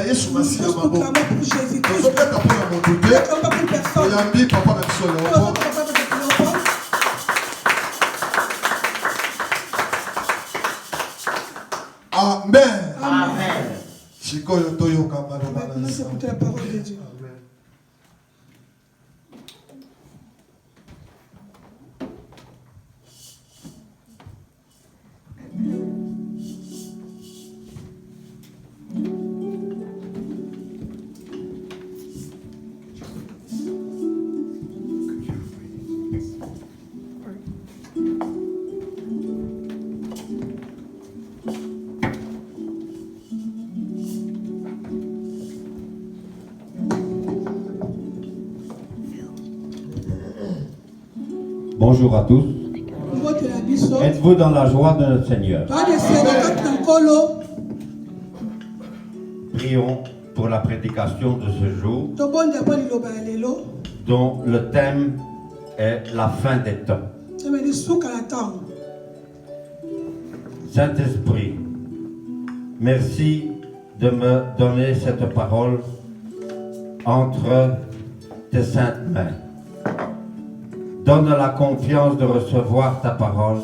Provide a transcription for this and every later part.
Yesu Masiya Nous mabo. clamons pour Jésus-Christ. Nous sommes pour la montée. Nous clamons pas pour personne. Oyambi papa na biso Nous Léopold. clamons pas pour Léopold. Amen. Amen. Sikoyo toyoka maloba na Maintenant, c'est nzambe. écouter la parole de Dieu. Bonjour à tous. Vote la biso. Êtes-vous dans la joie de notre Seigneur? Prions pour la prédication de ce jour, dont le thème est la fin des temps. Saint-Esprit, merci de me donner cette parole entre tes saintes mains. Donne la confiance de recevoir ta parole.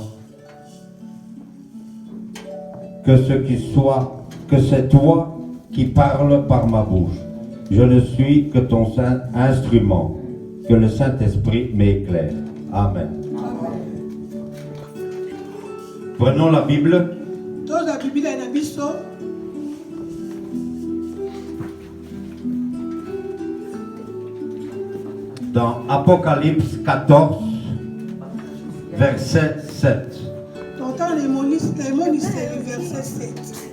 Que ce qui soit, que c'est toi qui parles par ma bouche. Je ne suis que ton saint instrument. Que le Saint-Esprit m'éclaire. Amen. Prenons la Bible. Dans Apocalypse 14, verset 7. Verset 7.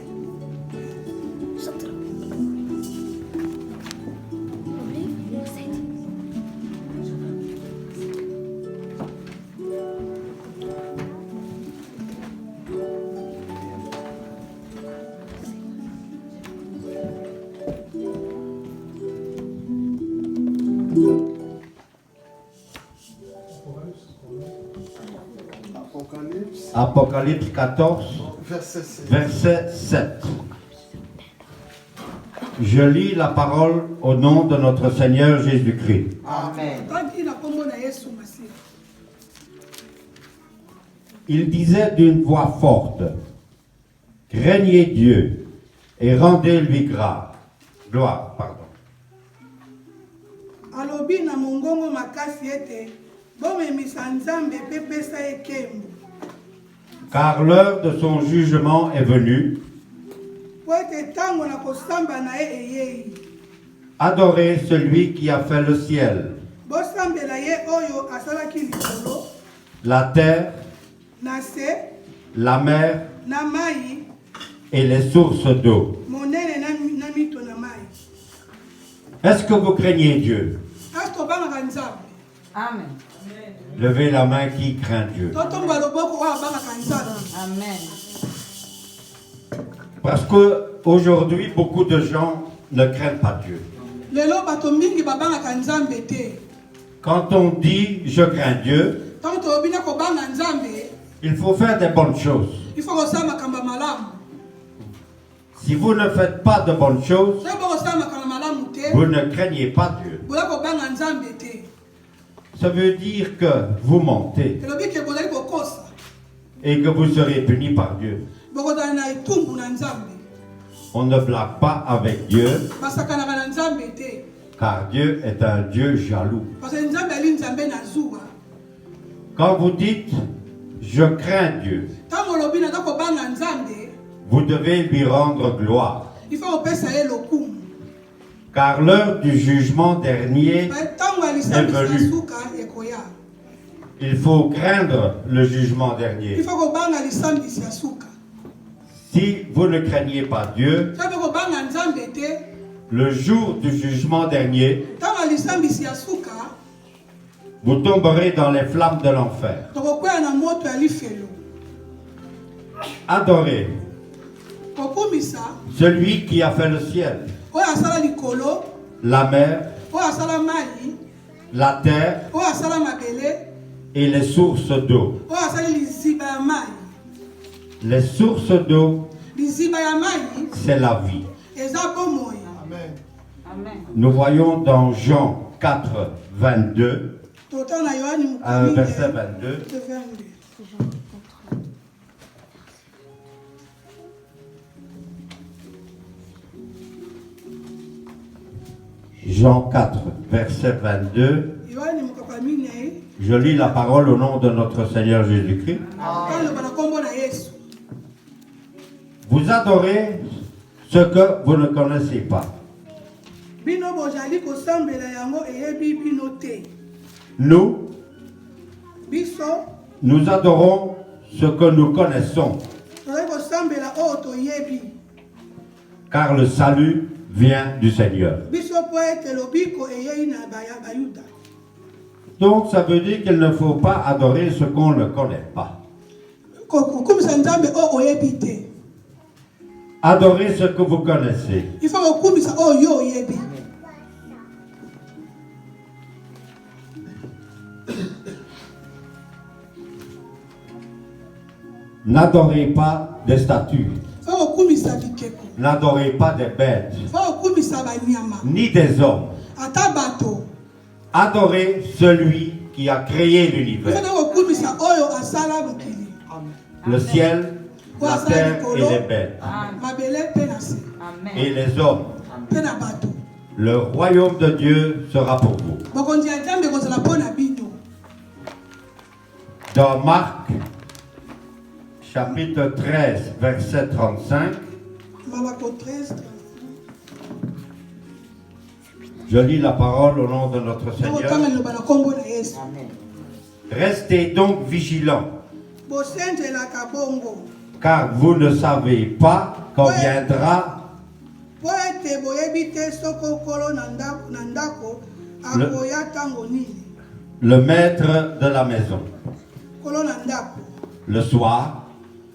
Apocalypse 14, verset 7. Je lis la parole au nom de notre Seigneur Jésus-Christ. Amen. Il disait d'une voix forte, « Craignez Dieu et rendez-lui gloire. Pardon. Alobi na mongongo makasi ete bomemisa nzambe pe pesa ekembo. Car l'heure de son jugement est venue. Adorez celui qui a fait le ciel, la terre, la mer et les sources d'eau. Est-ce que vous craignez Dieu? Amen. Levez la main qui craint Dieu. Amen. Parce qu'aujourd'hui, beaucoup de gens ne craignent pas Dieu. Quand on dit « je crains Dieu », il faut faire des bonnes choses. Si vous ne faites pas de bonnes choses, vous ne craignez pas Dieu. Ça veut dire que vous mentez et que vous serez puni par Dieu. On ne blague pas avec Dieu, car Dieu est un Dieu jaloux. Quand vous dites « je crains Dieu », vous devez lui rendre gloire. Car l'heure du jugement dernier est venue. Il faut craindre le jugement dernier. Si vous ne craignez pas Dieu, le jour du jugement dernier, vous tomberez dans les flammes de l'enfer. Adorez celui qui a fait le ciel, la mer, la terre et les sources d'eau. Les sources d'eau, c'est la vie. Amen. Amen. Nous voyons dans Jean 4, 22, totala na yohani mokomi verset 22. 22. Jean 4, verset 22. yohani mokapa minei Je lis la parole au nom de notre Seigneur Jésus-Christ. taloba na nkombo na yesu. Vous adorez ce que vous ne connaissez pas. Bino bozali kosambela yango eyebi bino te. Nous, Biso nous adorons ce que nous connaissons, tozali kosambela oyo toyebi. car le salut vient du Seigneur. Biso po ete lobiko eyei na bayuda. Donc ça veut dire qu'il ne faut pas adorer ce qu'on ne connaît pas. Kokumisa nzambe oyo oyebi te. Adorez ce que vous connaissez. Il faut kokumisa oyo yo oyebi. N'adorez pas des statues. Il faut kokumisa bikeko. N'adorez pas des bêtes, Il faut kokumisa banyama. ni des hommes. Ata bato. Adorez celui qui a créé Il l'univers, faut kokumisa oyo asala mokili. le ciel, la terre et les bêtes, Mabele pe na se. et les hommes. Pe na bato. Le royaume de Dieu sera pour vous. Bokonzi ya nzambe kozala mpo na bino. Dans Marc, chapitre 13, verset 35, Malako 13. je lis la parole au nom de notre Tokotanga Seigneur. liloba na nkombo na yesu. Restez donc vigilants, Bosenzelaka bongo. car vous ne savez pas quand viendra Po ete boyebi te soko kolo na ndako akoya ntango nini. le maître de la maison, Kolo na ndako. le soir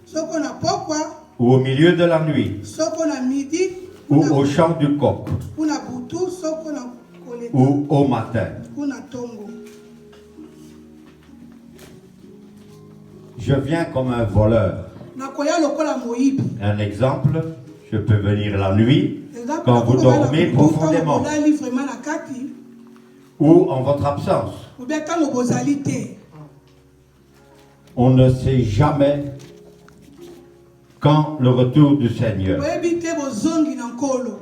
Soko na pokwa, ou au milieu de la nuit, soko na midi, ou au chant du coq, kuna butu, soko na koleka, ou au matin. kuna tongo. Je viens comme un voleur. Nakoya lokola moyibi. Un exemple, je peux venir la nuit, Exemple, quand vous nakoya dormez butu, profondément, ntango bolali vraiment na kati, ou en votre absence. ou bien ntango bozali te. On ne sait jamais quand le retour du Seigneur. Boyebi te bozongi na nkolo.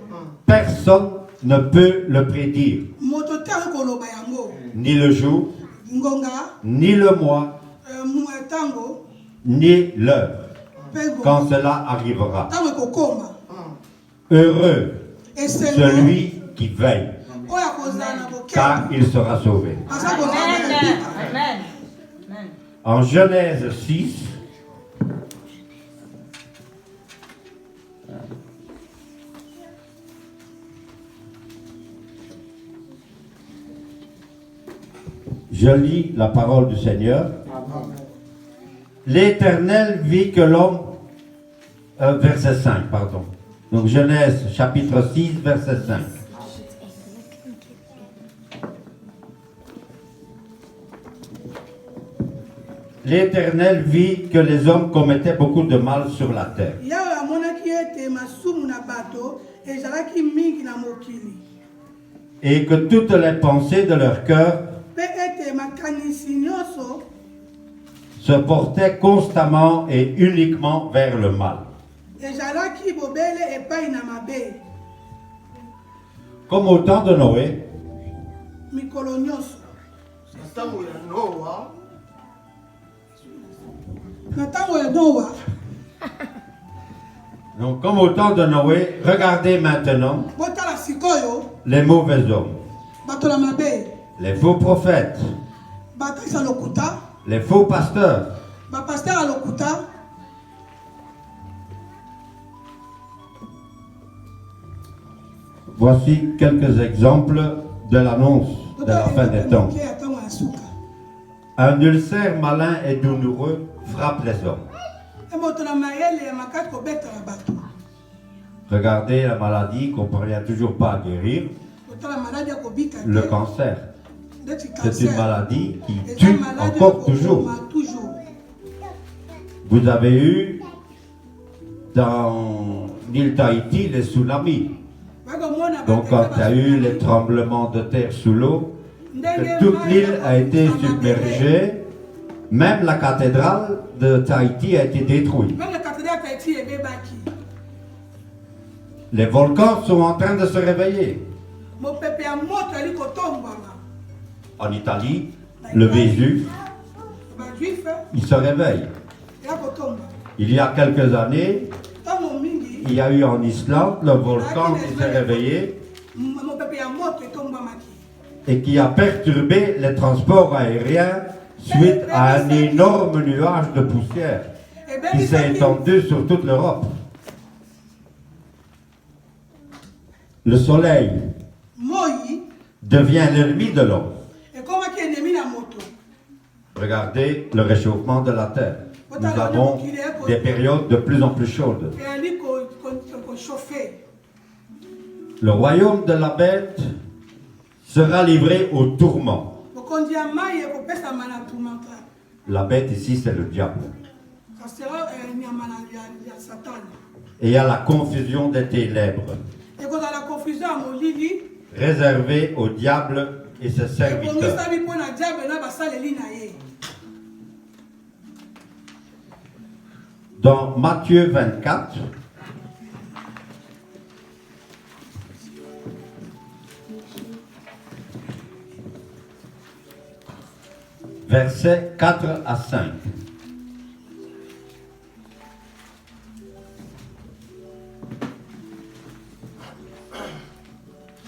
Personne ne peut le prédire, Moto te akoki koloba yango. ni le jour, Ngonga, ni le mois, ntango, ni l'heure, mpe quand ngonga. cela arrivera. Ntango ekokoma. Heureux Esengo, celui qui veille, oyo akozala na bokebi. car il sera sauvé. Aza kozala na bika. Amen. Amen. En Genèse 6, je lis la parole du Seigneur. L'Éternel vit que l'homme, verset 5, pardon. Donc Genèse chapitre 6, verset 5. L'Éternel vit que les hommes commettaient beaucoup de mal sur la terre. Yawe amonaki ete masumu na bato ezalaki mingi na mokili. Et que toutes les pensées de leur cœur Mpe ete makanisi nyonso se portaient constamment et uniquement vers le mal. ezalaki bobele epai na mabe. Comme au temps de Noé, Mikolo nyonso. Ntango ya Noa, Na ntango ya Noa, donc comme au temps de Noé, regardez maintenant botala sikoyo les mauvais hommes, bato na mabe, les faux prophètes, batalisa lokuta, les faux pasteurs, bapaster ya lokuta. voici quelques exemples de l'annonce de la fin des temps. Moke ya ntango ya suka. Un ulcère malin et douloureux frappe les hommes. Moto na mayele ya makasi kobetala bato. Regardez la maladie qu'on ne parvient toujours pas à guérir, Botala maladi ya kobika te. le cancer. Ndeti C'est une cancer. maladie qui Eza tue maladi encore ya toujours. kokoma toujours. Vous avez eu dans l'île d'Haïti les tsunamis. Donc quand il y a eu les tremblements de terre sous l'eau, que toute l'île a été submergée, même la cathédrale de Tahiti a été détruite. Les volcans sont en train de se réveiller. En Italie, le Vésuve, il se réveille. Il y a quelques années, il y a eu en Islande le volcan qui s'est réveillé et qui a perturbé les transports aériens suite à un énorme nuage de poussière qui s'est étendu sur toute l'Europe. Le soleil devient l'ennemi de l'homme. Regardez le réchauffement de la Terre. Nous avons des périodes de plus en plus chaudes. Le royaume de la bête sera livré au tourment. La bête ici, c'est le diable. Et il y a la confusion des ténèbres, réservée au diable et ses serviteurs. Dans Matthieu 24, versets 4 à 5.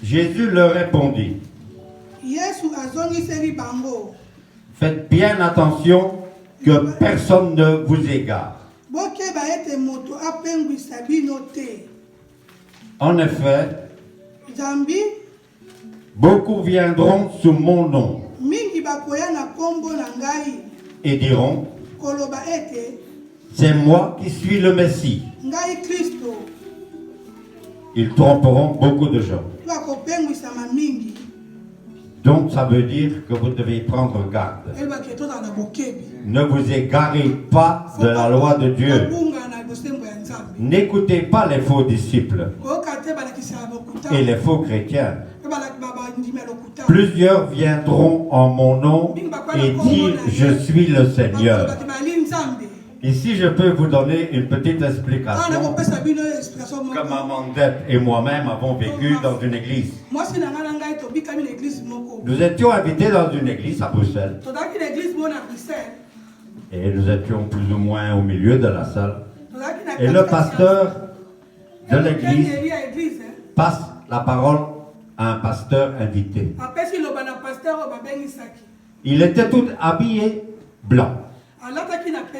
Jésus leur répondit, faites bien attention que personne ne vous égare. En effet, beaucoup viendront sous mon nom et diront, c'est moi qui suis le Messie. Ils tromperont beaucoup de gens. Donc ça veut dire que vous devez prendre garde. Ne vous égarez pas de la loi de Dieu. N'écoutez pas les faux disciples et les faux chrétiens. Plusieurs viendront en mon nom et dire je suis le Seigneur. Ici, je peux vous donner une petite explication que Maman Dette et moi-même avons vécu dans une église. Nous étions invités dans une église à Bruxelles. Et nous étions plus ou moins au milieu de la salle. Et le pasteur de l'église passe la parole à un pasteur invité. Il était tout habillé blanc.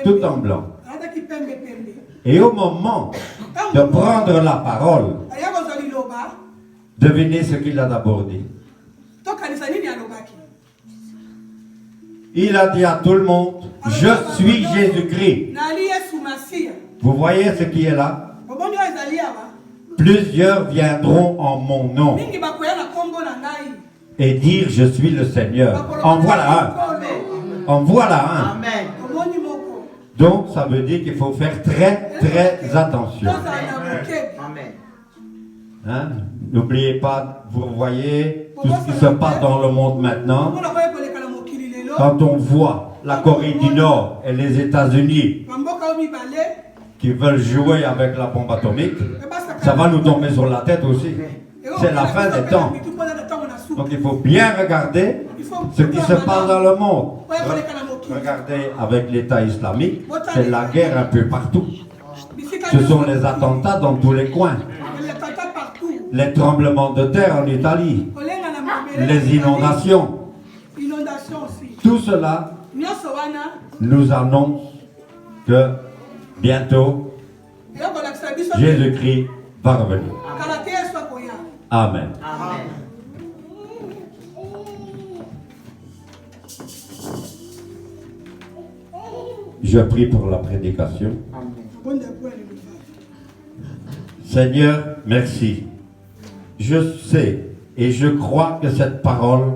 Tout en blanc. Et au moment de prendre la parole, devinez ce qu'il a d'abord dit. Il a dit à tout le monde, je suis Jésus-Christ. Vous voyez ce qui est là? Plusieurs viendront en mon nom et dire je suis le Seigneur. En voilà un. En voilà un. Donc ça veut dire qu'il faut faire très très attention. Hein? N'oubliez pas, vous voyez tout ce qui se passe dans le monde maintenant. Quand on voit la Corée du Nord et les États-Unis qui veulent jouer avec la bombe atomique, ça va nous tomber sur la tête aussi. C'est la fin des temps. Donc il faut bien regarder ce qui se passe dans le monde. Regardez avec l'État islamique, c'est la guerre un peu partout. Ce sont les attentats dans tous les coins. Les tremblements de terre en Italie. Les inondations. Tout cela nous annonce que bientôt Jésus-Christ va revenir. Amen. Je prie pour la prédication. Seigneur, merci. Je sais et je crois que cette parole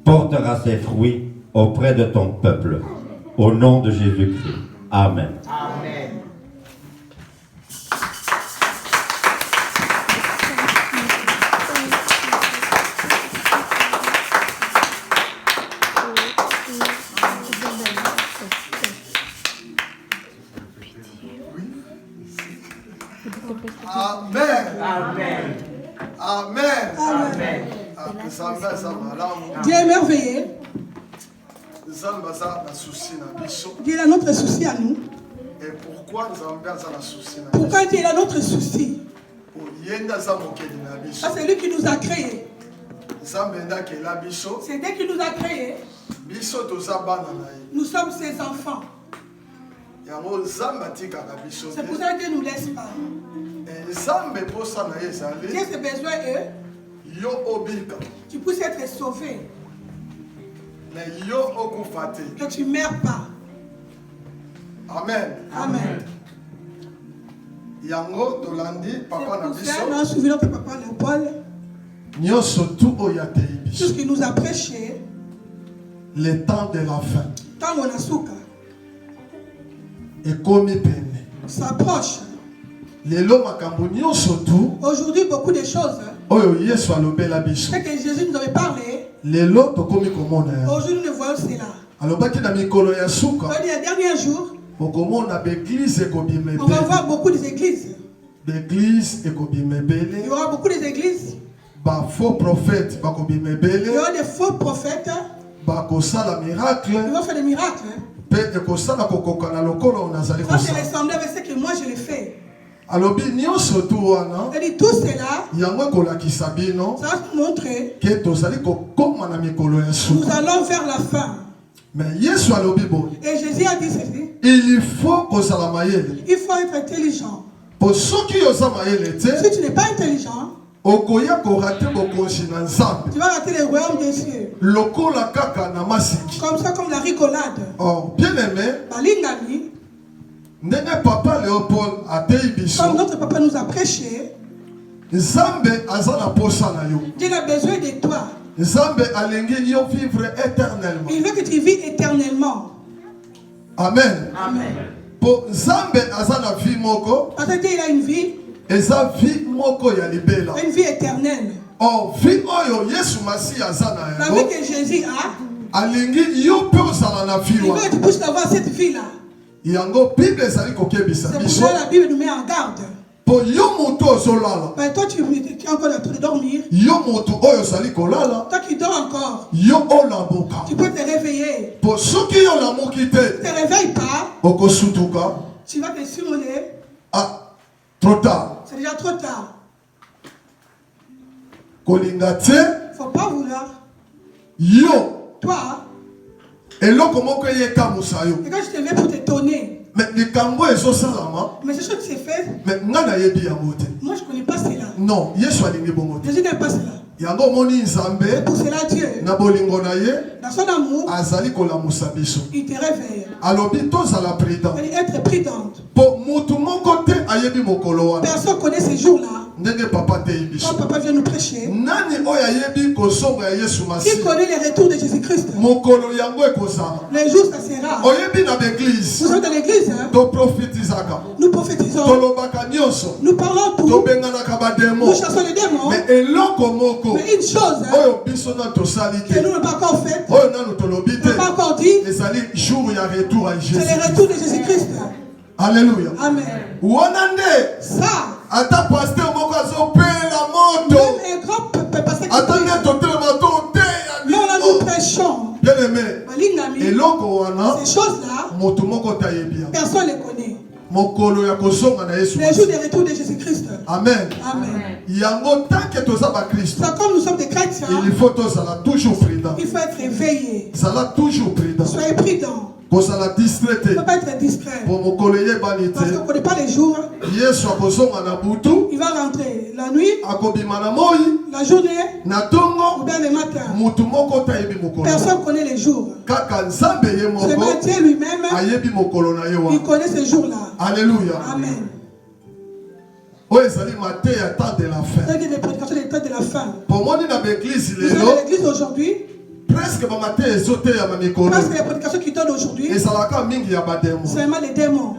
portera ses fruits auprès de ton peuple. Au nom de Jésus-Christ. Amen. Amen. Amen. Amen. Dieu est merveilleux. Dieu est notre souci à nous. Et pourquoi nous avons besoin de souci? Pourquoi Dieu est notre souci? Ah, c'est lui qui nous a créés. C'est Dieu qui nous a créés. Nous sommes ses enfants. C'est pour ça que Dieu ne nous laisse pas. Dieu a ses besoins, tu puisses être sauvé. Que tu ne meurs pas. Amen. Amen. Yango Dolandi, papa na biso. Nous souvenons notre papa Léopold. Tout ce qu'il nous a prêché. Le temps de la fin. Tant on a souka. Et comme peine. S'approche. Aujourd'hui, beaucoup de choses. C'est que Jésus nous avait parlé. Aujourd'hui, nous ne voyons cela. Alors, dans les derniers jours, on va voir beaucoup d'églises. Il y aura beaucoup d'églises. Faux prophètes, il y aura des faux prophètes. Ils vont faire des miracles. Ça, c'est ressemblé avec ce que moi je l'ai fait. Alors, tout cela, ça va nous montrer que nous allons vers la fin. Mais et Jésus a dit ceci. Il faut être intelligent. Si tu n'es pas intelligent, tu vas rater les royaumes des cieux. Comme ça, comme la rigolade. Oh, bien aimé. Papa Léopold a comme notre papa nous a prêché, Dieu a besoin de toi. Il veut que tu vis éternellement. Amen. Amen. Pour Zambé azana vie moko. Parce que Dieu il a une vie. Une vie éternelle. Oh, vie oyo Yesu Masi azana. La vie que Jésus a. Alingi yo pe ozala na vie wa. Il veut que tu puisses avoir cette vie là. Yango Bible ezali kokebisa biso. C'est pour ça la Bible nous met en garde. Po yo moto ozolala. Mais toi tu es encore en train de dormir. Yo moto oyo sali kolala. Toi qui dors encore. Yo olaboka. Tu peux te réveiller. Po soki yo la mokite. Ne te réveille pas. Okosutuka. Tu vas te simuler. Ah, trop tard. C'est déjà trop tard. Kolingate. Faut pas vouloir. Yo. Toi. Et là comment que ye kamusayo. Et quand je te vais pour t'étonner. Mais les Kambo et Sosalama. Mais c'est ce que tu fait. Mais nana yebi yamote. Moi je connais pas cela. Non, Yesu alingi bongote. Jésus n'aime pas cela. Yango moni nzambe. Pour cela Dieu. Na bolingo na ye. Dans son amour. Azali kolamusa biso. Il te réveille. Alobi tozala prudent. Être prudente. Po mutu moko te ayebi mokolo wana. Personne connaît ces jours-là. Ndenge papa te ibiso. Quand papa vient nous prêcher. Nani oya yebi kosonga ya Yesu Masi. Qui connaît les retours de Jésus-Christ? Mokolo yango ekozala. Les jours ça sera. Oyebi na l'église. Nous sommes dans l'église. To prophétisaka. Nous prophétisons. Tolobaka nyonso. Nous parlons tout. To benganaka ba démons. Nous chassons les démons. Mais eloko moko. Mais une chose. Oyo biso na tosali te. Que nous n'avons pas encore fait. Oyo nanu tolobi te. Nous n'avons pas encore dit. Ezali jour ya retour à Jésus. C'est le retour de Jésus-Christ. Alléluia. Amen. Wanande. Ça. Ata pasteur moko azopela moto. Même un grand pasteur. Attendez totel moto te ya. Non là nous prêchons. Bien aimé. Eloko wana. Ces choses-là. Moto moko ta yebia. Personne ne les connaît. Mokolo ya kozonga na Yesu. Les jours de retour de Jésus-Christ. Amen. Amen. Yango tant que toza ba Christ. Comme nous sommes des chrétiens. Il faut tozala toujours prudent. Il faut être éveillé. Zala toujours prudent. Soyez prudent. Kozala distrait. Il ne faut pas être distrait. Pour mokolo yebanite. Parce qu'on ne connaît pas les jours. Yesu akozonga na butu. Il va rentrer la nuit. Akobima na moi. La journée. Na tongo. Ou bien le matin. Mutu moko ta yebi mokolo. Personne connaît les jours. Kaka nzambe ye moko. C'est Dieu lui-même. Ayebi mokolo na ye wa. Il connaît ces jours-là. Alléluia. Amen. Oh, ezali matin ya temps de la fin. C'est des prédications des temps de la fin. Pour moi ni na l'église lelo. Nous sommes à l'église aujourd'hui. Presque ma matin ezote ya ma mikolo. Parce que les prédications qui donnent aujourd'hui. Et ça la ka mingi ya ba démons. C'est vraiment les démons.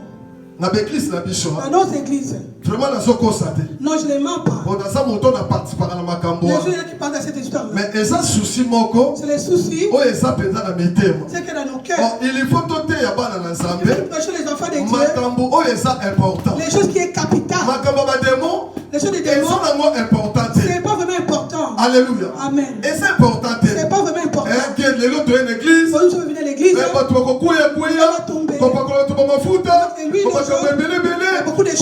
Na l'église na biso. Dans nos églises. Vraiment na soko sate. Non, je ne mens pas. Bon dans ça moto na participer na makambo. Les gens qui parlent de cette histoire. Mais eza souci moko. C'est les soucis. Oh eza penza na mitemo. C'est que dans nos cœurs. Oh il faut toter ya bana na nzambe. Les enfants de Dieu. Makambo oh eza important. Les choses qui est capitales. Makambo ba démon. Les choses des démons. Eza nango important. C'est pas Alléluia. Amen. Et c'est important. C'est pas vraiment important. Que l'autre est une église. Quand nous venons à l'église, tu vas tomber. Tu vas beaucoup de choses.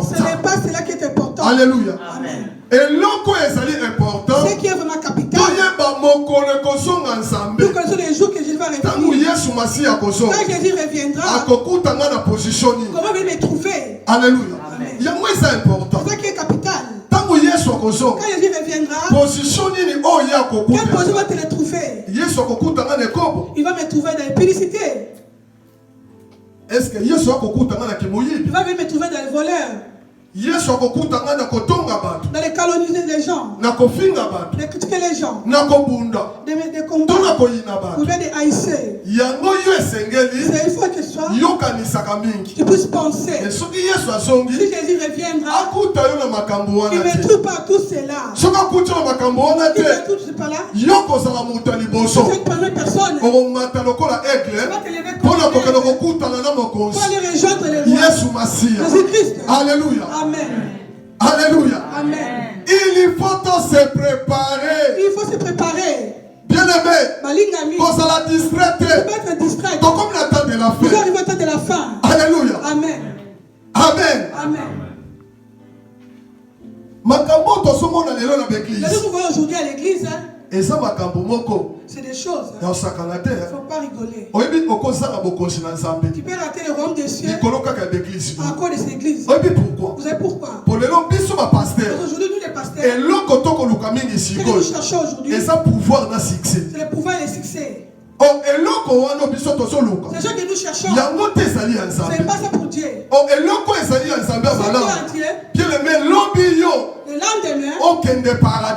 Ce n'est pas cela qui est important. Alléluia. Amen. Et l'autre est important. Ce qui est vraiment capital. Nous connaissons les jours que Jésus va revenir. Quand Jésus reviendra, comment vais-je me trouver? Alléluia. C'est important. C'est ça qui est capital. Quand Jésus reviendra, quelle position va te le trouver? Il va me trouver dans la publicité. Est-ce que Jésus va il va me trouver dans les voleurs? Dans les calomnier les gens, de critiquer les gens, de combattre, ou bien de haïsser. Il faut que ce soit, tu puisses penser. Si Jésus reviendra, il ne me trouve pas tout cela. Il ne trouve pas là. Cette première personne, tu vas te lever pour aller rejoindre les rois. Jésus-Christ. Alléluia. Amen. Alléluia. Amen. Il faut se préparer. Il faut se préparer. Bien aimé. Pour la distraite. Tu peux être distrait. Comme le temps de la fin. Vous arrivez au temps de la fin. Alléluia. Amen. Amen. Amen. L'église. Nous voyons aujourd'hui à l'église. Et ça, c'est des choses. Il ne faut pas rigoler. Tu peux rater le royaume des cieux à cause de cette église. Vous savez pourquoi? Aujourd'hui, nous les pasteurs, ce que nous cherchons aujourd'hui, c'est le pouvoir et le succès. C'est ce que nous cherchons. Ce n'est pas ça pour Dieu. Le lendemain,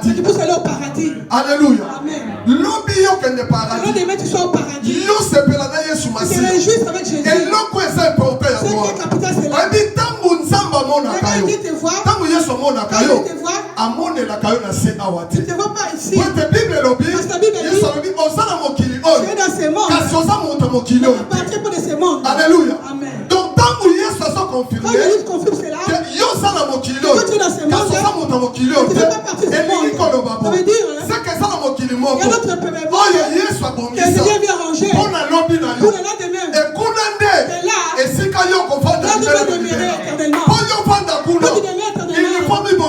tu peux aller au paradis. Alléluia. Amen. Le lendemain, tu sois au paradis. Tu te réjouis avec Jésus. Ce qui est capital, c'est là. Quand Dieu te voit, tu ne te vois pas ici. Parce que la Bible dit, tu es dans ce monde. Tu ne partir pas de ce monde. Alléluia. Amen. Donc, quand Jésus confirme cela, que quand tu es dans ce monde, tu ne fais pas partie de ce monde. Ça veut dire, il y a notre premier monde que Jésus vient ranger pour le lendemain. Et là, là nous va demeurer éternellement. Quand tu demeures éternellement,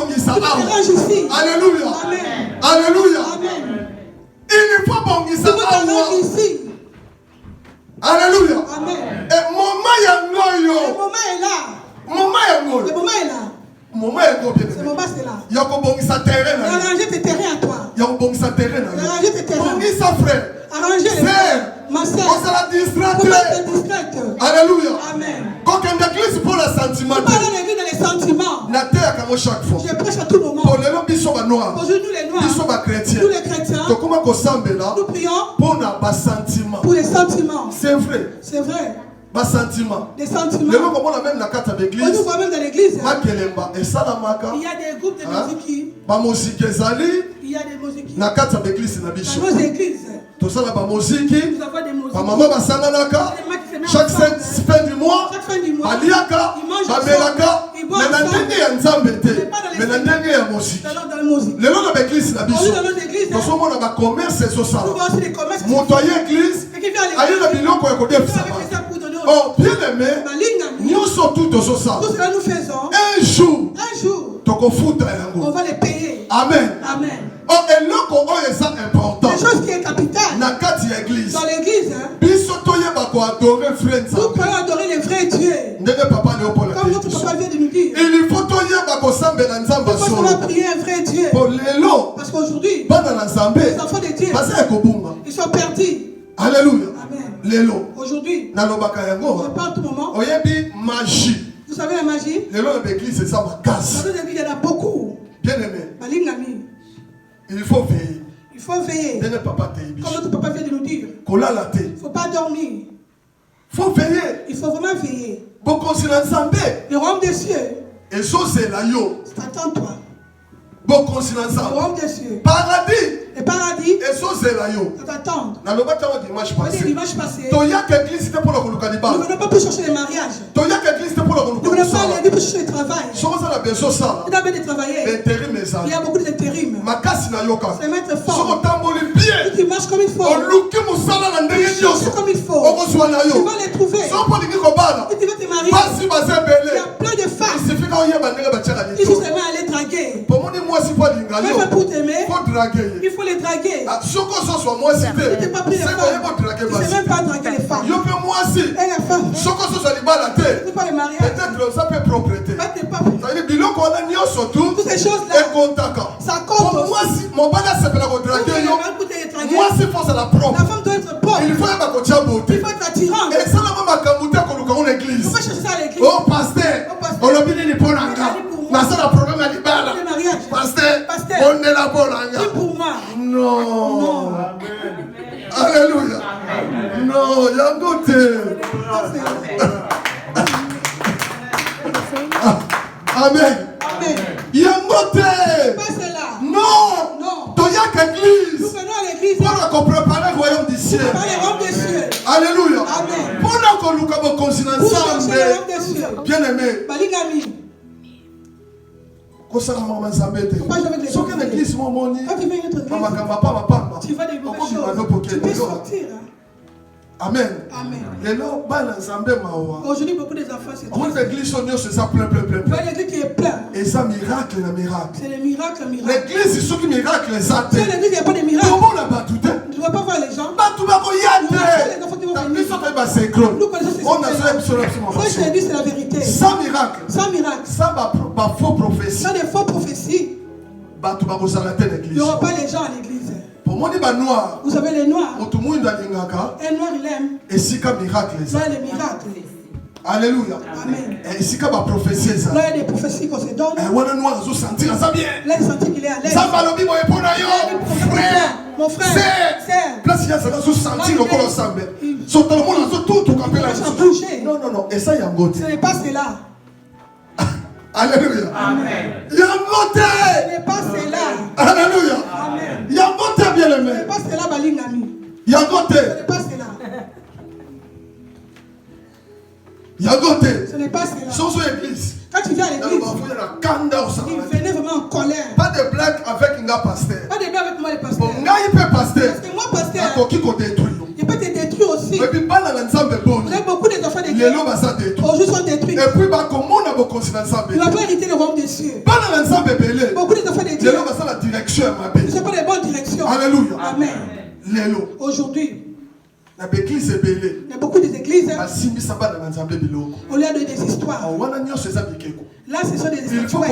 tu te ranges ici. Alléluia. Amen. Alléluia. Amen. Il faut bon tu te ranges ici. Alléluia. Amen. Et le moment est là. Le moment est là. Ce moment c'est là. Il y a arrangé tes terrains à toi. Il y a arrangé tes terrains. Arrangez les frères. Ma soeur. Faut pas être distraite. Alléluia. Amen. Quand on église pour le sentiment. Pas dans l'église dans les sentiments. Chaque fois. Je prêche à tout moment. Pour les noirs. Aujourd'hui nous les noirs. Nous les chrétiens. Nous prions pour les sentiments. C'est vrai. C'est vrai. Des sentiments. On voit même dans l'église. Il y a des groupes de musique. Il y a des musiques. Dans nos églises. Nous avons des musiques. Chaque fin du mois, ils mangent oh, bien aimé, nous sommes tous tout cela nous faisons. Un jour, on va les payer. Amen. Amen. Oh, et là, c'est important. Quelque chose qui est capital. Dans l'église, nous pouvons adorer les vrais dieux. Comme notre papa vient de nous dire. Il faut qu'on va prier un vrai Dieu. Parce qu'aujourd'hui, les enfants de Dieu, ils sont perdus. Alléluia. Amen. Aujourd'hui, je parle tout moment. Magie. Vous savez la magie? Dans l'église, c'est ça ma casse. Il y en a beaucoup. Bien aimé. Il faut veiller. Il faut veiller. Comme notre papa vient de nous dire. Il ne faut pas dormir. Il faut veiller. Il faut vraiment veiller. Le royaume des cieux. Et ça, c'est la yo. Attends-toi. Le royaume des cieux. Paradis. Le paradis. Et so zela yo. Ça t'attend. Na loba tawo dimanche passé. Dimanche passé. Toya que église te pour le kolukanibal. Nous ne venons pas pour chercher les mariages. Toya que église te pour le Nous ne venons pas aller pour chercher le travail. Somo ça la besoin ça. Il a besoin de travailler. Il y a beaucoup d'intérim. Makasi na yoka. C'est mettre fort. Somo tamboli bien. Tu marches comme il faut. Oluki musala na ndenge nyoso. Comme il faut. Okozwa na yo. Tu vas les trouver. Somo lingi kobala. Et tu vas te marier. Basi bazebele. Il y a plein de femmes. Il suffit qu'on y ait bandere bachaka Il faut seulement aller draguer. Pour moi moi si pas linga yo. Même pour t'aimer. Faut draguer. Il faut les draguer. Soko so soit moi si Tu n'es pas pris les femmes. Tu ne sais même pas draguer les femmes. Yo pe moi si. Et les femmes. Soko so soit libala te. Tu ne pas les marier. Peut-être ça peut propreté. Tu n'es pas pris. Ça veut dire biloko on a nyo surtout. Toutes ces choses là. Et contaka. Ça compte. Pour moi si mon bana se peut la draguer yo. Moi si faut ça la propre. La femme doit être propre. Il faut pas qu'on beauté. Il faut être attirant. Et ça la maman kamuta ko luka on église. Pourquoi chercher ça à l'église? Oh pasteur. On l'a bien ni ponanga. Na ça la problème à libala. Pasteur. On est la ponanga. C'est pour moi. Non. Non. Alléluia. Non, il y a un côté. Amen. Amen. Il y a un côté. Pas cela. Non. Non. Tu y a qu'église. Nous venons à l'église. Pour préparer le royaume du ciel. Pour le royaume des cieux. Alléluia. Amen. Pour que nous avons conscience ensemble. Bien aimé. Balingami. Tu vas l'église, mon moni. Tu vas des mauvaises choses. Tu peux sortir. Amen. Amen. Aujourd'hui, beaucoup des enfants, c'est tout. L'église, c'est ça plein. L'église qui est plein. Et ça, miracle, miracle. C'est le miracle. L'église, c'est ce qui miracle. C'est l'église, il n'y a pas de miracle. Comment on a battu? Tu ne vas pas voir les gens. Nous je te dis, c'est la vérité. Sans miracle. Sans faux prophétie. Sans des faux prophéties. Il n'y aura pas les gens à l'église. Vous savez les noirs. Un noir il aime. Et si miracle. Là il y a des miracles. Alléluia. Amen. Et si ka ba prophétie ça. Là il y a des prophéties qu'on se donne. Et on a noir zo sentir ça bien. Là il sentit qu'il est à l'aise. Ça va lobi mo epona yo. Frère. Mon frère. C'est. Place il y a ça zo sentir le corps ensemble. So tout le monde zo tout capé là. Non. Et ça y a ngote. Ce n'est pas cela. Alléluia. Amen. Yangote. Ce n'est pas cela. Alléluia. Amen. Yangote bien aimé. Ce n'est pas cela balingami. Yangote. Ce n'est pas cela. Yangote. Ce n'est pas cela. Sans église. Quand tu viens à l'église, il venait vraiment en colère. Pas de blague avec un pasteur. Pas de blague avec moi le pasteur. Parce que moi pasteur, il peut te détruire aussi. Vous avez beaucoup d'enfants de Dieu. Aujourd'hui sont détruits. Et puis, comment on a beaucoup de il va pas hériter le royaume des cieux. Beaucoup d'enfants de Dieu. Ce n'est pas les bonnes directions. Alléluia. Amen. Aujourd'hui, il y a beaucoup d'églises. On lui a donné des histoires. Là, ce sont des histoires.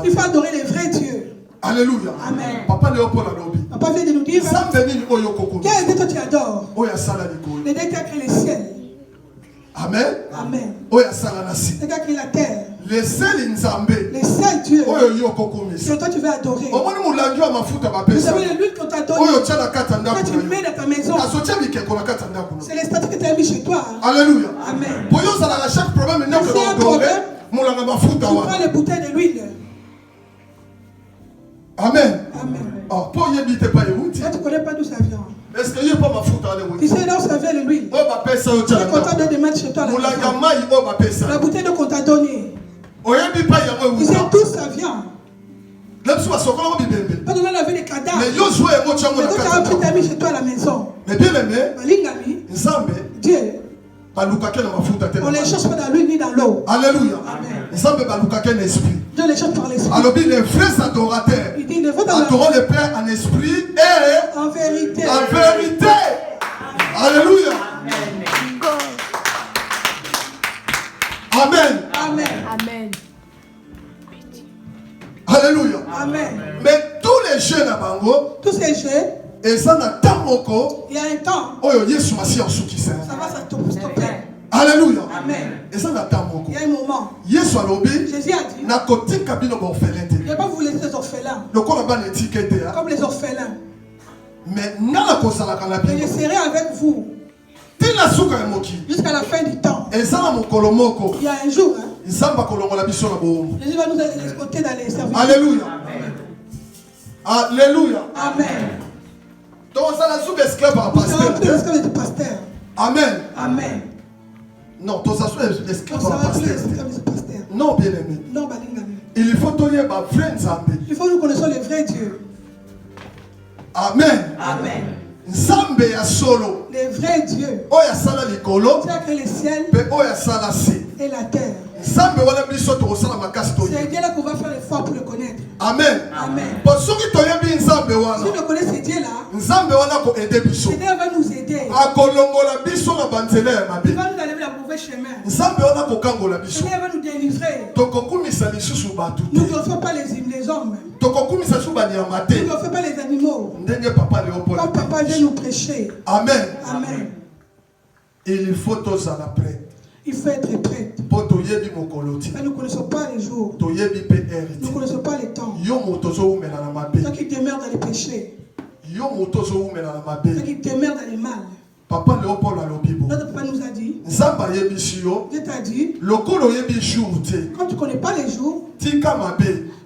Il faut adorer les vrais dieux. Alléluia. Amen. Papa vient de nous dire quel Dieu tu adores? Le Dieu qui a créé les ciels. Amen. Amen. Le Dieu qui a créé la terre. Les seuls dieux que toi tu veux adorer. Vous savez l'huile qu'on t'a donnée, que tu mets dans ta maison, c'est les statues que tu as mis chez toi. Alléluia. Amen. Chaque problème, tu prends les bouteilles de l'huile. Amen. Toi tu ne connais pas d'où ça vient. Est-ce qu'il n'y a pas ma faute à tu sais là où ça vient de l'huile. Tu es content de mettre chez toi la bouteille de qu'on t'a donnée. Tu sais d'où ça vient. Pas de laver les cadavres. Mais toi tu as mis chez toi à la maison. Mais bien aimé, Dieu, on ne les cherche pas dans l'huile ni dans l'eau. Alléluia. Amen. Dieu les cherche par l'esprit. Alors les vrais adorateurs adorent le Père en esprit et en vérité. Alléluia. Amen. Alléluia. Amen. Mais tous les jeunes à Bango, tous ces jeunes, et ça n'a pas moko. Il y a un temps. Oh Yesu Masi en soukisa. Ça va stopper. Alléluia. Amen. Et ça n'a pas moko. Il y a un moment. Yesu alobi. Jésus a dit. Na koti kabino ba orphelin. Il ne va pas vous laisser les orphelins. Le corps n'a pas d'étiquette. Comme les orphelins. Mais nala kosala kalabi. Je serai avec vous. Tina souka emoki. Jusqu'à la fin du temps. Et ça na mokolo moko. Il y a un jour. Jésus va nous escorter dans les services. Alléluia. Alléluia. Amen. Donc ça la sous esclave à pasteur. Amen. Amen. Non, toi ça sous esclave à pasteur. Non, bien aimé. Non, il faut donner ma vraie Nzambe. Il faut que nous connaissions le vrai Dieu. Amen. Amen. Nzambe ya solo. Le vrai Dieu. Oya sala likolo. Qui a créé le ciel. Pe oya sala si. Et la terre. Nzambe wana biso to sala makasi to. C'est Dieu là qu'on va faire l'effort pour le connaître. Amen. Amen. Parce que to yebi Nzambe wana. Si on connaît ce Dieu là. Nzambe wana ko aider biso. Ce Dieu va nous aider. Akolongola biso na banzela ya mabe. Il va nous enlever la mauvaise chemin. Nzambe wana ko kangola biso. Ce Dieu va nous délivrer. To kokumisa lisusu batu. Nous ne faisons pas les hommes. To kokumisa su banyama te. Nous ne faisons pas les animaux. Ndenge papa Léopold. Comme papa vient nous prêcher. Amen. Amen. Il faut tous à la prête. Il faut être prêt. Mais nous ne connaissons pas les jours. Nous ne connaissons pas les temps. Ceux qui demeurent dans les péchés. Ceux qui demeurent dans les mal. Papa Léopold Alobibo. Notre papa nous a dit. Dieu t'a dit. Quand tu ne connais pas les jours.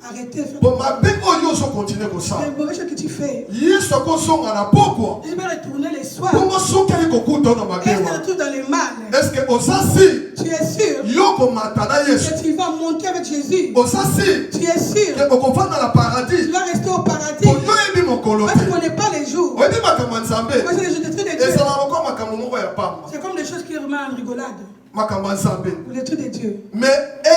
Arrêtez. Pour ma bé oyo continuer comme ça. C'est mauvais chose que tu fais. Yesu akosonga na pokwa. Je vais retourner les soirs. Comment soka yiko kuto na mabe. Est-ce que tu retrouves dans les mal? Est-ce que osasi? Tu es sûr? Yoko matana Yesu. Que tu vas monter avec Jésus. Osasi? Tu es sûr? Que okova dans le paradis. Tu vas rester au paradis. Pour yo ebi mokolo. Parce qu'on connaît pas les jours. Oyebi makambo nzambe. C'est les jours de Dieu. Et ça va encore makambo moko ya pamba. C'est comme des choses qui remettent en rigolade. Makambo nzambe. Les trucs de Dieu. Mais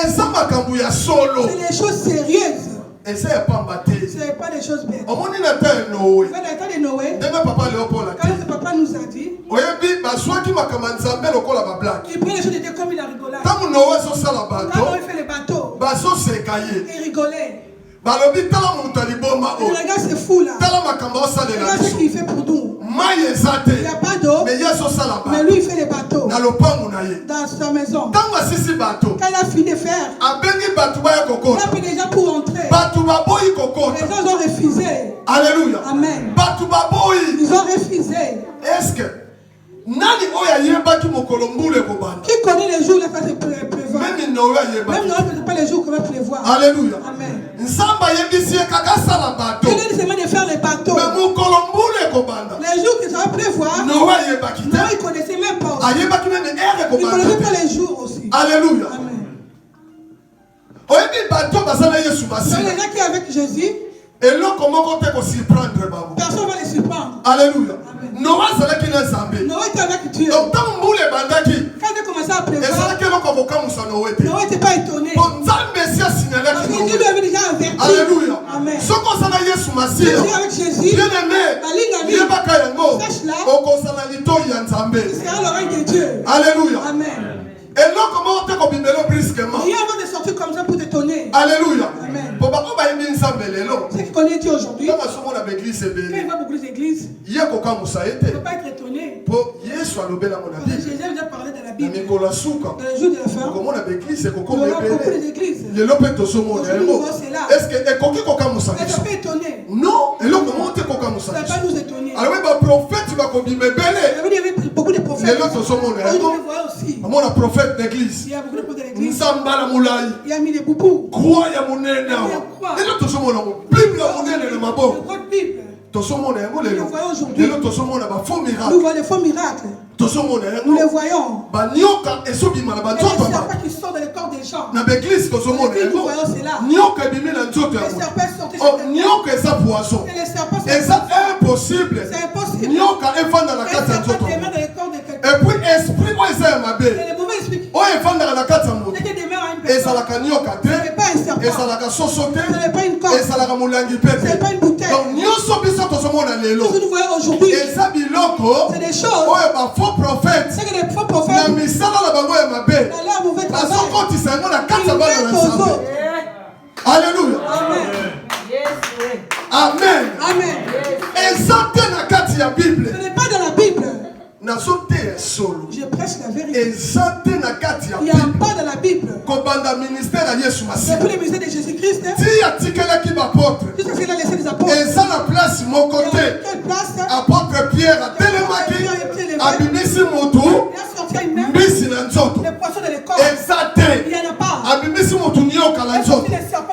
eza makambo ya solo. C'est les choses sérieuses. Et ça n'est pas mbatté. Ce n'est pas des choses bêtes. Au monde il était Noé. Dans le temps de Noé. Papa Léopold a dit. Quand le papa nous a dit. Oyebi baswa ki makamanzambe lokola ba blague. Il prenait les choses de Dieu comme il a rigolé. Quand Noé so sala bateau. Quand il fait les bateaux. Baso sekaye. Il rigolait. Balobi tala muntali boma o. Regarde c'est fou là. Tala makambo sala la. Regarde ce qu'il fait pour nous. Maye zate. Il n'y a pas d'eau. Mais yeso sala ba. Mais lui il fait les bateaux. Na lopangu na ye. Dans sa maison. Tanga sisi bateau. Quand il a fini de faire. Abengi bateau ba ya kokota. Il a pris déjà pour entrer. Bateau ba boyi kokota. Les gens ont refusé. Alléluia. Amen. Bateau ba boyi. Ils ont refusé. Est-ce que nani oya yebaki mokolo mbule kobanda? Qui connaît les jours où il va pleuvoir? Même Noé yebaki. Même Noé ne connaît pas les jours où il va pleuvoir. Alléluia. Amen. Nzamba yebisi kaka sala bateau. Il a demandé de faire les bateaux. Mais mokolo mbule kobanda. Les jours qui ça va pleuvoir. Noé yebaki. Noé il connaissait même pas aussi. Ayebaki même ere Il kobanda. connaissait pas les jours aussi. Alléluia. Amen. Oyebi bateau basala Yesu Donc masi. les gens qui sont avec Jésus. Et là comment on peut surprendre babo. Personne ne va les surprendre. Alléluia. Noé zala ki na Nzambe. Noé était avec Dieu. Donc tant mbule bandaki. Quand il a commencé à pleuvoir. Ezala ke loko bokamusa Noé te. Noé n'était pas étonné. Bon Nzambe si asignalé Parce ki que Dieu lui Noé. avait déjà averti. Alléluia. Amen. Soko sana Yesu masi. Jésus avec Jésus. Bien aimé. Yebaka yango. Sache là. Okosala litoyi ya Nzambe. C'est à l'oreille de Dieu. Alléluia. Amen. Et là, comment on te kobimelo brusquement? Rien avant de sortir comme ça pour t'étonner. Alléluia. Amen. Pour pas qu'on aille Nzambe lelo. Ceux qui connaissent Dieu aujourd'hui. Quand on a l'église c'est Quand il va beaucoup d'églises. Il y a koka musa Il ne été. faut pas être étonné. Pour Yesu alobela mon Parce que abi. Jésus a déjà parlé de la Na Bible. mikola suka. Dans le jour de la fin. Comment on a l'église c'est koko Il y aura beaucoup bebele. d'églises. Le lope to somo Aujourd'hui, c'est là. Est-ce que ekoki koka musa? Mais tu peux étonner. Non, et là comment on te koka musa? Ça ne va pas nous étonner. Alors ba prophète tu vas kobimebele. Il y avait beaucoup de prophètes. Le lope to somo Aujourd'hui, on le voit aussi. Mon prophète d'église. Il y a beaucoup de prophètes de l'église. Nzambala mulai. Il a mis des boubous. Croix ya munene awa. Et là to somo na Bible ya munene le mabo. Le code Bible. Tosomona yango lelo. Nous voyons aujourd'hui. Lelo tosomona ba faux Nous miracles. voyons les faux miracles. Tosomona Nous les yango. voyons. Ba nyoka esobima na ba Et les nzoto ba. serpents qui sortent dans le corps des gens. Na ba église tosomona Nous yango. voyons cela. Nyoka ebimi na nzoto Les yango. serpents sortent Oh, sur nyoka eza poisson. Et les serpents Et ça impossible. C'est impossible. Nyoka efanda na Les kati ya serpents nzoto. demeurent dans le corps de quelqu'un. Et puis esprit oyo eza ya mabe. Et les mauvais esprits. Oyo efanda na kati ya moto. Dès qu'ils demeurent à une personne. Ezalaka nyoka Ce n'est te. pas un serpent. Ezalaka soso te. Ce n'est pas une corde. Ezalaka molangi pe Ce n'est pas te. une bouteille. Donc nyonso biso tosomona lelo. Ce que nous voyons aujourd'hui. Eza biloko. C'est des choses. Oyo ba faux prophète. C'est que les faux Na prophètes. misala na bango ya mabe. Dans leur mauvais travail. Bazokotisa yango na kati ya Ils bana na mettent aux Nzambe. autres. Alléluia. Amen. Amen. Amen. Eza te na kati ya Bible. Ce n'est pas dans la Bible. Nazo te solo. Je prêche la vérité. Eza te na kati ya Il n'y a Bible. pas dans la Bible. Kobanda ministère ya Yesu C'est pour Masihi. les musées de Jésus-Christ. Ti atikelaki bapôtre. Jusqu'à ce qu'il a laissé des apôtres. Eza na place moko Il y a te. quelle place? Apôtre Pierre atelemaki. Abimisi motu. Il a sorti une main. Mbisi na nzoto. Les poissons dans les corps. Eza te. Il n'y en a pas. na nzoto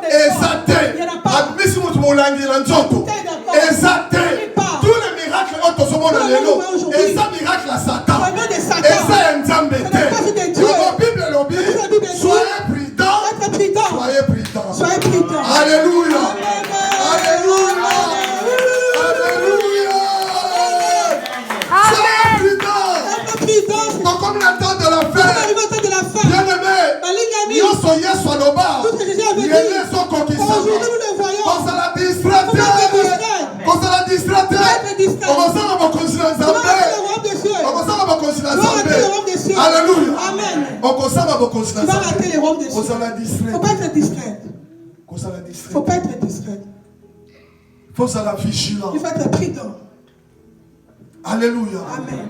eza te admisi moto molangi na nzoto eza te tous les miracles oyo tozomona lelo eza miracle ya Satan eza ya Nzambe te yango Bible elobi soyez prudents alléluia alléluia comme le temps de la fin, bien aimé, nous sommes Yesu Aloba, Yéné son conquistador, qu'on se la distraite, on va s'en avoir conscience alléluia, on consomme avoir conscience on s'en la distraite, faut pas être distrait, faut pas être distrait, faut s'en la vigilant, il faut être prudent, alléluia, amen.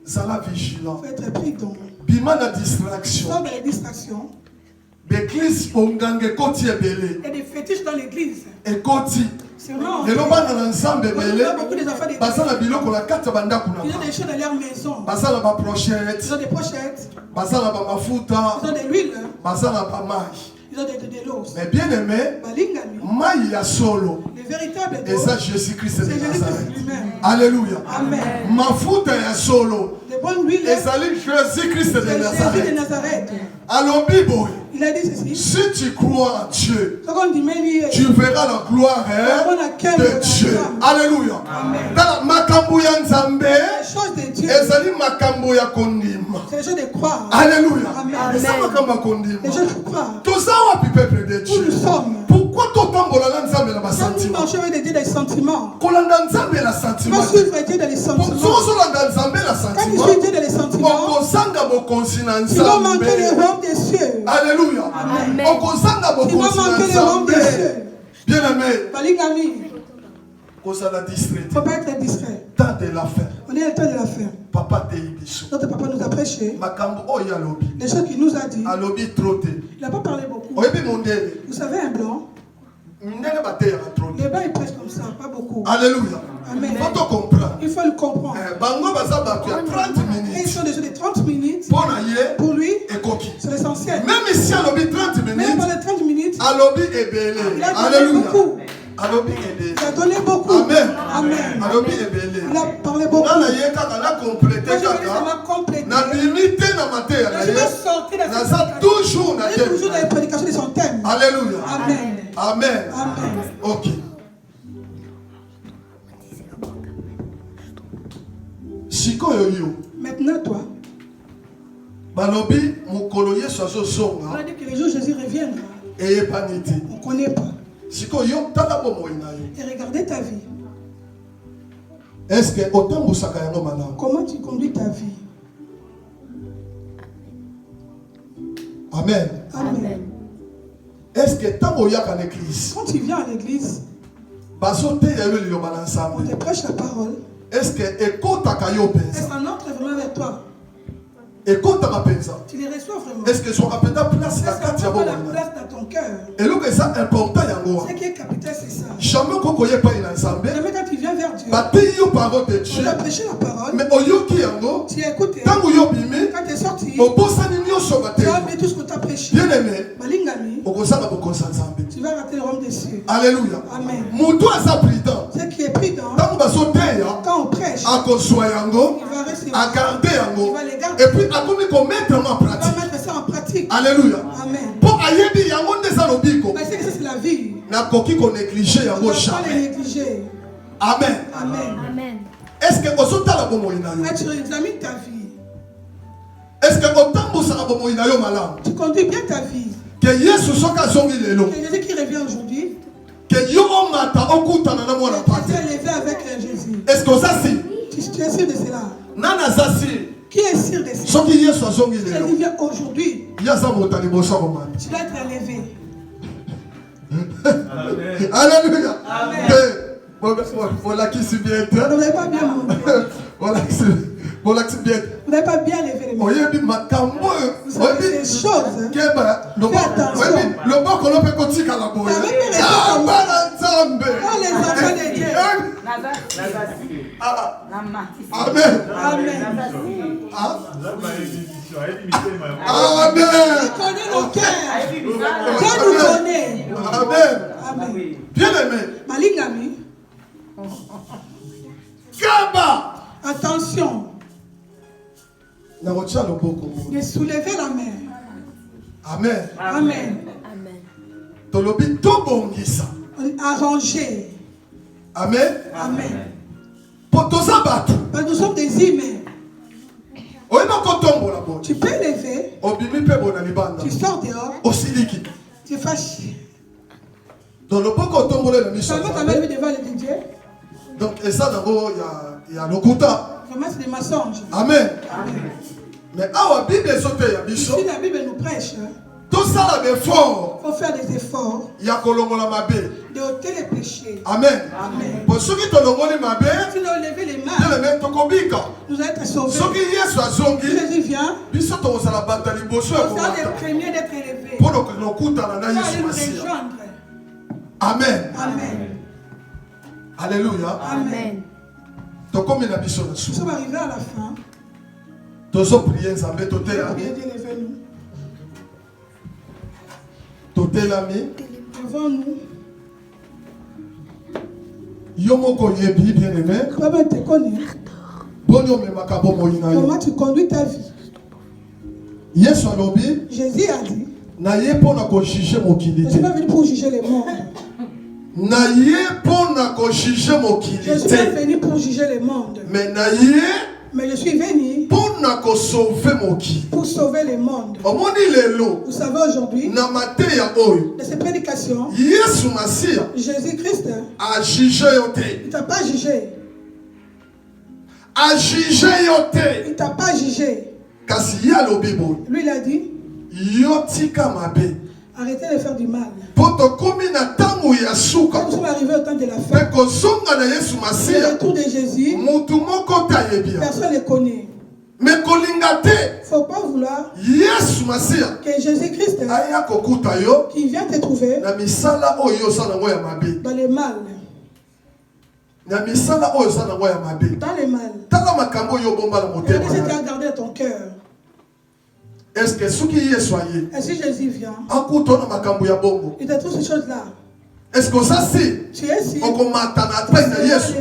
Ça la vigilant. Faut être prudent. Bima na distraction. Sans les distractions. L'église ongange koti ebele. Et des fétiches dans l'église. Et koti. Sûrement. Les lobans dans l'ensemble ebele. Basa la biloko la carte banda kuna. Ils ont des choses dans leur maison. Basa la ba pochette. Ils ont des pochettes. Basa la ba mafuta. Ils ont de l'huile. Basa la ba maï. Ils ont de l'eau. Mais bien aimé, maï ya solo. Le véritable Dieu. Et ça Jésus-Christ de Nazareth. Alléluia. Amen. Mafuta ya solo. De bonne huile. Et ça Jésus-Christ de Nazareth. Alors Bible. Il a dit ceci. Si tu crois en Dieu, tu verras la gloire de Dieu. Alléluia. Dans makambo ya Nzambe, ezali makambo ya kondima. C'est les choses de croire. Alléluia. Et ça makambo ya kondima. Les choses de croire. Tout ça wa peuple de Dieu. Nous sommes. Pourquoi t'otambola na Nzambe na sentiments? Marcher avec Dieu des sentiments. Kolanda Nzambe la sentiments. Suivre Dieu dans les sentiments. Pour kolanda Nzambe la sentiments. Quand tu suis Dieu dans les sentiments. Okosanga bokonzi na Nzambe. Tu vas manquer les royaumes des cieux. Alléluia. Amen. Okosanga bokonzi na Nzambe. Bien aimé. Balingami. Kosala distrait. Faut pas être distrait. Temps de la fin. On est le temps de la fin. Papa te ibiso. Notre papa nous a prêché. Makambo oya lobi. Les choses qu'il nous a dit. Alobi troté. Il n'a pas parlé beaucoup. Oyebi mondele. Vous savez un blanc. Les blancs ils prêchent comme ça, pas beaucoup. Alléluia. Amen. Il faut comprendre. Il faut le comprendre. Bango baza batu ya 30 minutes. Et ils sont déjà des 30 minutes. Pour lui, c'est l'essentiel. Même ici à l'obit 30 minutes. Même pendant les 30 minutes. À l'obit est belé. Alléluia. Il a donné beaucoup. Amen. Amen. Il a parlé beaucoup. Je vais sortir toujours dans les prédications de son thème. Alléluia. Amen. Amen. Amen. Ok. Maintenant toi. On a dit que les jours Jésus reviendra. On ne connaît pas. Et regardez ta vie. Est-ce que comment tu conduis ta vie? Amen. Amen. Est-ce que quand tu viens à l'église, on te prêche la parole. Est-ce que est-ce qu'on entre vraiment avec toi? Tu les reçois vraiment. Est-ce que son place dans ton cœur? Et le que ça important ce qui est capital c'est ça. Jamais quand tu viens vers Dieu, on t'a prêché la parole, mais tu as écouté. Quand tu es sorti, tu as fait tout ce que tu as prêché. Bien aimé, tu vas rater le royaume des cieux. Alléluia. Amen. Ce qui est prudent, quand on prêche, il va rester, il va les garder. Et puis mettre ça en pratique. Alléluia. Amen. Pour c'est la vie. Pas les négliger. Amen. Amen. Amen. Est-ce que tu examines ta vie? Est-ce que tu conduis bien ta vie? Que Jésus qui revient aujourd'hui. Que tu es élevé avec Jésus. Est-ce que ça c'est? Tu es sûr de cela? Nana Zassi. Qui est sûr de ça? Jésus vient aujourd'hui. Tu dois être élevé. Alléluia. Amen. Voilà qui s'y vient. Vous n'avez pas bien monté. Vous n'avez pas bien levé les mains. Vous savez ces choses. Fais attention. Le bon qu'on peut continuer à la boue. Les enfants de Dieu. Amen. Amen. Amen. Il connaît nos cœurs. Dieu nous connaît. Amen. Bien-aimé. Malingami. Kaba. Attention. De soulever la main. Amen. Amen. Tolobi tobongisa. Arranger. Amen. Amen. Potosabatu. Parce que nous sommes des humains. Tu peux lever. Tu sors dehors. Tu es fâché. Donc le poko tombole la mission. Seulement ta main devant le DJ. Donc et ça d'abord il y a lokuta. Vraiment c'est des mensonges. Amen. Mais la Bible est sautée ya biso. Si la Bible nous prêche. Tout ça là d'efforts. Faut faire des efforts. Il y a kolongola mabe. De ôter les péchés. Amen. Amen. Pour ceux qui tolongoli mabe. Si nous lever les mains. Nous allons être sauvés. Ceux qui Yesu azongi. Jésus vient. Biso to sala bata liboso ya komata. Nous sommes les premiers d'être élevés. Pour que nous kutana na Yesu Masia. Amen. Amen. Alléluia. Amen. Donc comme il a biso na nous sommes arrivés à la fin. Tozo prier Nzambe totelami. Totelami. Devant nous. Yomoko yebi bien-aimé. Comment tu connais? Comment tu conduis ta vie? Yesu alobi. Jésus a dit. Naye pona ko juger mokili. Je suis pas venu pour juger les mondes. Naye pona ko juger mokili. Je suis pas venu pour juger les mondes. Mais je suis venu pona ko sauver mokili. Pour sauver les mondes. Omoni lelo. Vous savez aujourd'hui. Na mateya oyo. De ces prédications. Yesu Masia. Jésus-Christ. A jugé yote. Il t'a pas jugé. A jugé yote. Il t'a pas jugé. Kasi ya lobi boy. Lui il a dit. Yotika mabe. Arrêtez de faire du mal. Poto komi na tangu ya suka. Nous sommes arrivés au temps de la fin. Peko zonga na Yesu Masia. Le retour de Jésus. Mutu moko tayebia. Personne ne connaît. Mais kolingate. Faut pas vouloir. Yesu Masia. Que Jésus-Christ. Aya kokuta yo. Qui vient te trouver. Na misala oyo sana ngo ya mabe. Dans le mal. Na misala oyo sana ngo ya mabe. Dans le mal. Tala makambo yo bomba la motema. Qu'est-ce que tu as gardé dans ton cœur? Est-ce que ce qui est soyé? Et si Jésus vient? Il te trouve ces choses-là. Est-ce que ça c'est? Tu es ici. On commence à peine Yesu.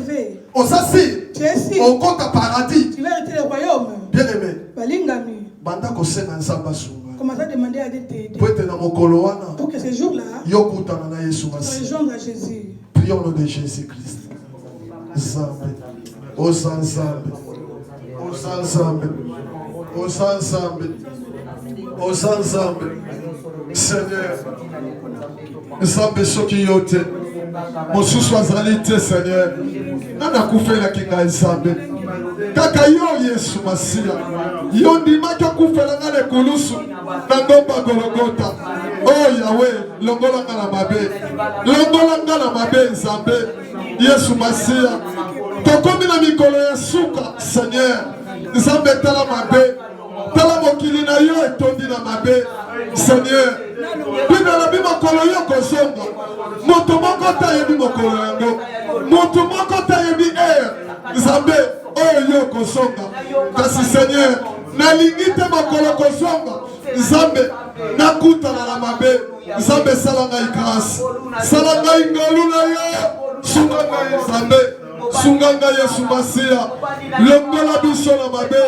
On s'assied. Tu es ici. On compte à paradis. Tu vas hériter le royaume. Bien aimé. Balingami. Banda ko senga nzamba sunga. Commence à demander à t'aider. Pour que ce jour-là, tu rejoindre à Jésus. Prions au nom de Jésus-Christ. Zambe. Osanzambe. Osanzambe. Osanzambe. Osanzambe. Seigneur. Nzambe soki yote. Mosusu azali te Seigneur. Nana kufela kinga nzambe. Kaka yo Yesu Masia. Yo ndimaki okufela nga lekulusu. Na ngomba Golgotha. Oh Yahweh, longola nga na mabe. Longola nga na mabe nzambe. Yesu Masia. Tokomi na mikolo ya suka Seigneur. Nzambe tala mabe. Tala mokili na yo etondi na mabe. Seigneur. Bina la bima kolo yo kozonga. Moto moko tayebi mokolo yango. Moto moko tayebi Nzambe oyo yo kozonga. Kasi Seigneur, nalingi te mokolo kozonga. Nzambe nakutana na mabe. Nzambe sala ngai grâce. Sala ngai ngolu na yo. Sunga ngai Nzambe. Sunga ngai Yesu Masia. Longola biso na mabe.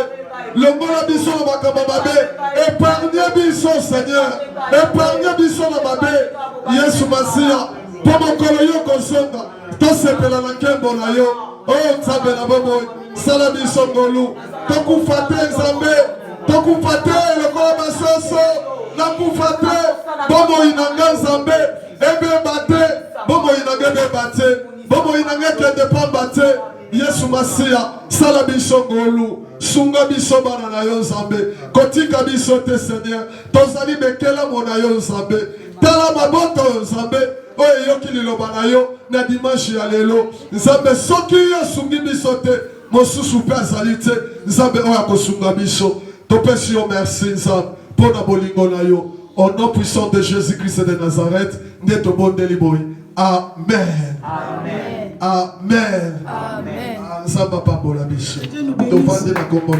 Longola biso na makamba mabe. Épargnez biso Seigneur. Épargnez biso na mabe. Yesu Masia. Po mokolo yo kozonga. Tosepela na nkembo na yo. Oh Nzambe na bobo. Sala biso ngolu. Tokufa te Nzambe. Tokufa te lokola basoso. Nakufa te. Bomo inanga Nzambe. Ebeba te. Bomo inanga ebeba te. Bomo inanga kende pamba te. Yesu Masia. Sala biso ngolu. Sunga biso bana na yo Nzambe. Kotika biso te Seigneur. Tozali bekela mona yo Nzambe. Tala maboto Nzambe. Oye yoki liloba na yo na dimanche ya lelo. Nzambe soki yo sungi biso te. Mosusu pe azali te. Nzambe oya kosunga biso. Topesi yo merci Nzambe. Pona bolingo na yo. Au nom puissant de Jésus-Christ de Nazareth. Neto bondeli boy. Amen. Amen. Amen. Amen. Nzambe pambola biso. Tovande na kombo